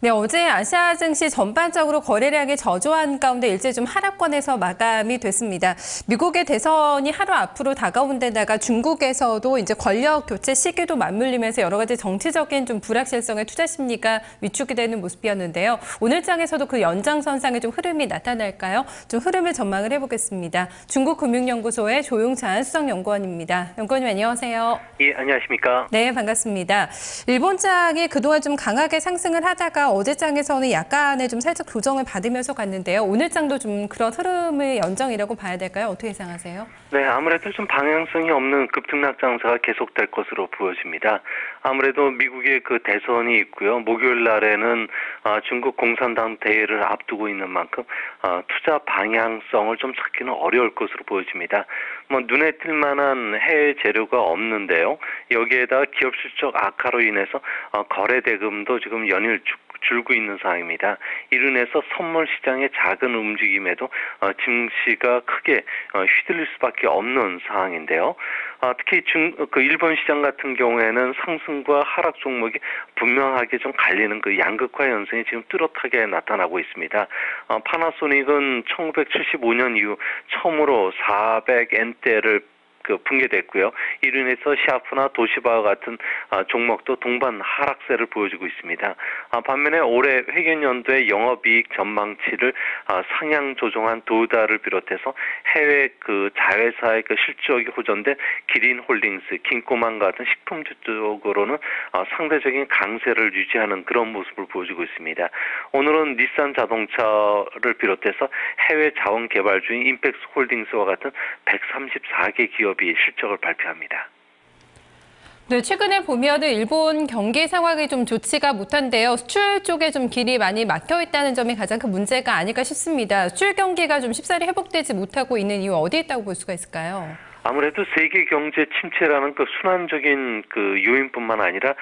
네, 어제 아시아 증시 전반적으로 거래량이 저조한 가운데 일제 좀 하락권에서 마감이 됐습니다. 미국의 대선이 하루 앞으로 다가온 데다가 중국에서도 이제 권력 교체 시기도 맞물리면서 여러 가지 정치적인 좀 불확실성의 투자 심리가 위축이 되는 모습이었는데요. 오늘 장에서도 그 연장선상에 좀 흐름이 나타날까요? 좀 흐름을 전망을 해보겠습니다. 중국금융연구소의 조용찬 수석연구원입니다. 연구원님 안녕하세요. 예, 안녕하십니까? 네, 반갑습니다. 일본장이 그동안 좀 강하게 상승을 하다가 어제장에서는 약간의 좀 살짝 조정을 받으면서 갔는데요. 오늘장도 좀 그런 흐름의 연장이라고 봐야 될까요? 어떻게 예상하세요? 네, 아무래도 좀 방향성이 없는 급등락 장세가 계속될 것으로 보여집니다. 아무래도 미국의 그 대선이 있고요. 목요일 날에는 중국 공산당 대회를 앞두고 있는 만큼 투자 방향성을 좀 찾기는 어려울 것으로 보여집니다. 뭐 눈에 띌 만한 해외 재료가 없는데요. 여기에다가 기업 실적 악화로 인해서 거래 대금도 지금 연일 줄고 있는 상황입니다. 이로 인해서 선물 시장의 작은 움직임에도 증시가 크게 휘둘릴 수밖에 없는 상황인데요. 특히 일본 시장 같은 경우에는 상승과 하락 종목이 분명하게 좀 갈리는 그 양극화 현상이 지금 뚜렷하게 나타나고 있습니다. 파나소닉은 1975년 이후 처음으로 400엔대를 붕괴됐고요. 이로 인해서 샤프나 도시바와 같은 종목도 동반 하락세를 보여주고 있습니다. 반면에 올해 회계연도의 영업이익 전망치를 상향 조정한 도우다를 비롯해서 해외 그 자회사의 그 실적이 호전된 기린홀딩스, 킹코만 같은 식품주 쪽으로는 상대적인 강세를 유지하는 그런 모습을 보여주고 있습니다. 오늘은 닛산 자동차를 비롯해서 해외 자원 개발주인 임팩스홀딩스와 같은 134개 기업이 실적을 발표합니다. 네, 최근에 보면은 일본 경기 상황이 좀 좋지가 못한데요. 수출 쪽에 좀 길이 많이 막혀 있다는 점이 가장 큰 문제가 아닐까 싶습니다. 수출 경기가 좀 쉽사리 회복되지 못하고 있는 이유 어디에 있다고 볼 수가 있을까요? 아무래도 세계 경제 침체라는 그 순환적인 그 요인뿐만 아니라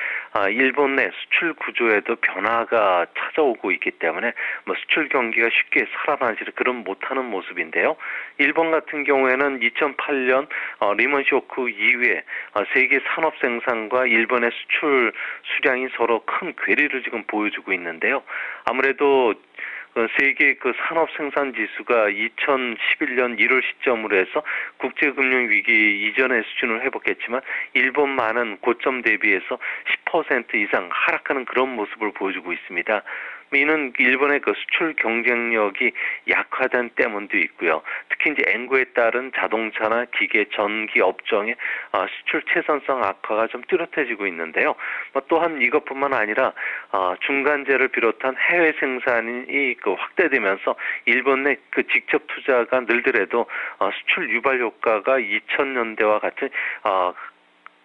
일본 내 수출 구조에도 변화가 찾아오고 있기 때문에 뭐 수출 경기가 쉽게 살아나지 그런 못하는 모습인데요. 일본 같은 경우에는 2008년 리먼 쇼크 이후에 세계 산업 생산과 일본의 수출 수량이 서로 큰 괴리를 지금 보여주고 있는데요. 아무래도 세계 그 산업 생산 지수가 2011년 1월 시점으로 해서 국제금융 위기 이전의 수준을 회복했지만 일본만은 고점 대비해서 10% 이상 하락하는 그런 모습을 보여주고 있습니다. 이는 일본의 그 수출 경쟁력이 약화된 때문도 있고요. 특히 이제 엔고에 따른 자동차나 기계, 전기 업종의 수출 채선성 악화가 좀 뚜렷해지고 있는데요. 또한 이것뿐만 아니라 중간재를 비롯한 해외 생산이 그 확대되면서 일본 내 그 직접 투자가 늘더라도 수출 유발 효과가 2000년대와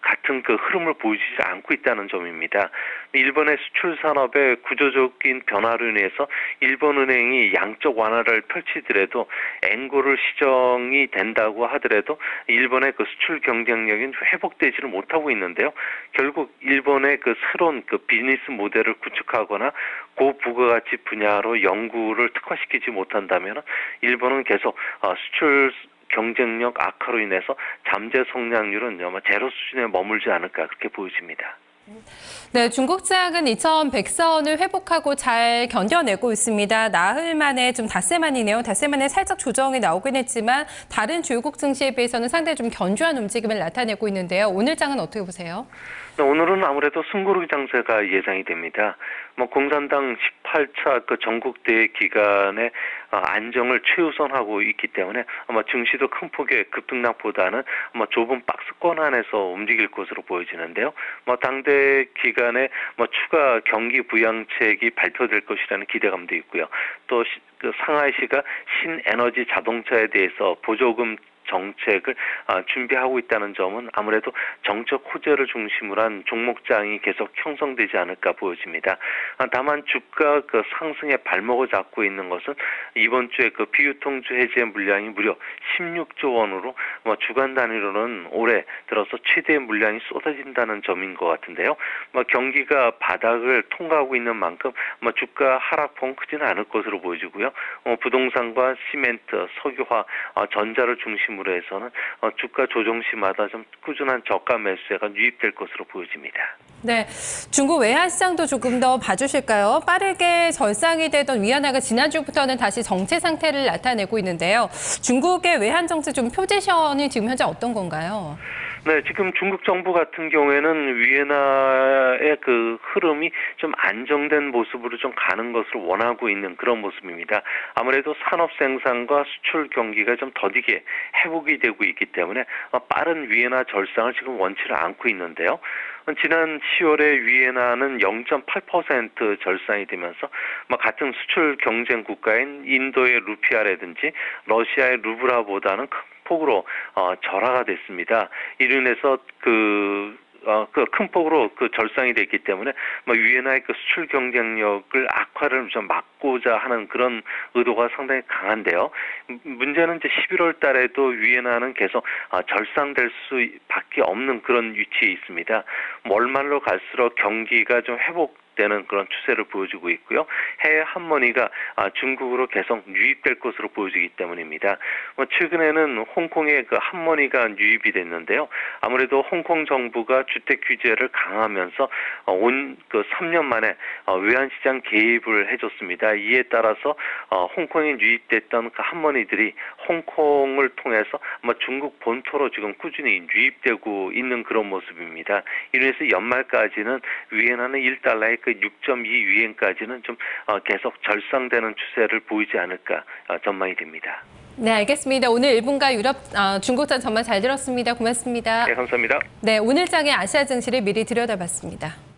같은 그 흐름을 보여주지 않고 있다는 점입니다. 일본의 수출 산업의 구조적인 변화로 인해서 일본은행이 양적 완화를 펼치더라도 엔고를 시정이 된다고 하더라도 일본의 그 수출 경쟁력이 회복되지를 못하고 있는데요. 결국 일본의 그 새로운 그 비즈니스 모델을 구축하거나 고부가가치 분야로 연구를 특화시키지 못한다면 일본은 계속 수출 경쟁력 악화로 인해서 잠재 성장률은 아마 제로 수준에 머물지 않을까 그렇게 보여집니다. 네, 중국장은 2100선을 회복하고 잘 견뎌내고 있습니다. 나흘 만에 좀 닷새 만이네요. 닷새 만에 살짝 조정이 나오긴 했지만 다른 주요국 증시에 비해서는 상당히 좀 견조한 움직임을 나타내고 있는데요. 오늘 장은 어떻게 보세요? 오늘은 아무래도 숨고르기 장세가 예상이 됩니다. 공산당 18차 그 전국대회 기간에 안정을 최우선하고 있기 때문에 아마 증시도 큰 폭의 급등락보다는 아마 좁은 박스권 안에서 움직일 것으로 보여지는데요. 당대 기간에 추가 경기 부양책이 발표될 것이라는 기대감도 있고요. 또 그 상하이시가 신에너지 자동차에 대해서 보조금 정책을 준비하고 있다는 점은 아무래도 정책 호재를 중심으로 한 종목장이 계속 형성되지 않을까 보여집니다. 다만 주가 그 상승의 발목을 잡고 있는 것은 이번 주에 그 비유통주 해제 물량이 무려 16조 원으로 주간 단위로는 올해 들어서 최대의 물량이 쏟아진다는 점인 것 같은데요. 경기가 바닥을 통과하고 있는 만큼 주가 하락폭은 크지는 않을 것으로 보여지고요. 부동산과 시멘트, 석유화, 전자를 중심으로 중심으로 해서는 주가 조정 시마다 좀 꾸준한 저가 매수세가 유입될 것으로 보여집니다. 네, 중국 외환 시장도 조금 더 봐주실까요? 빠르게 절상이 되던 위안화가 지난주부터는 다시 정체 상태를 나타내고 있는데요. 중국의 외환 정책 좀 포지션이 지금 현재 어떤 건가요? 네, 지금 중국 정부 같은 경우에는 위안화의 그 흐름이 좀 안정된 모습으로 좀 가는 것으로 원하고 있는 그런 모습입니다. 아무래도 산업 생산과 수출 경기가 좀 더디게 회복이 되고 있기 때문에 빠른 위안화 절상을 지금 원치를 않고 있는데요. 지난 10월에 위안화는 0.8% 절상이 되면서 같은 수출 경쟁 국가인 인도의 루피아라든지 러시아의 루블화보다는 큰 폭으로 절하가 됐습니다. 이로 인해서 그 큰 폭으로 그 절상이 됐기 때문에 위안화의 그 수출 경쟁력을 악화를 좀 막고자 하는 그런 의도가 상당히 강한데요. 문제는 이제 11월 달에도 위안화는 계속 절상될 수밖에 없는 그런 위치에 있습니다. 월말로 갈수록 경기가 좀 회복되는 그런 추세를 보여주고 있고요. 해외 환머니가 중국으로 계속 유입될 것으로 보여지기 때문입니다. 최근에는 홍콩에 그 환머니가 유입이 됐는데요. 아무래도 홍콩 정부가 주택 규제를 강화하면서 온 그 3년 만에 외환시장 개입을 해줬습니다. 이에 따라서 홍콩에 유입됐던 그 환머니들이 홍콩을 통해서 중국 본토로 지금 꾸준히 유입되고 있는 그런 모습입니다. 이래서 연말까지는 위안화는 1달러의 그 6.2 위엔까지는 좀 계속 절상되는 추세를 보이지 않을까 전망이 됩니다. 네, 알겠습니다. 오늘 일본과 유럽, 중국장 전망 잘 들었습니다. 고맙습니다. 네, 감사합니다. 네, 오늘 장의 아시아 증시를 미리 들여다봤습니다.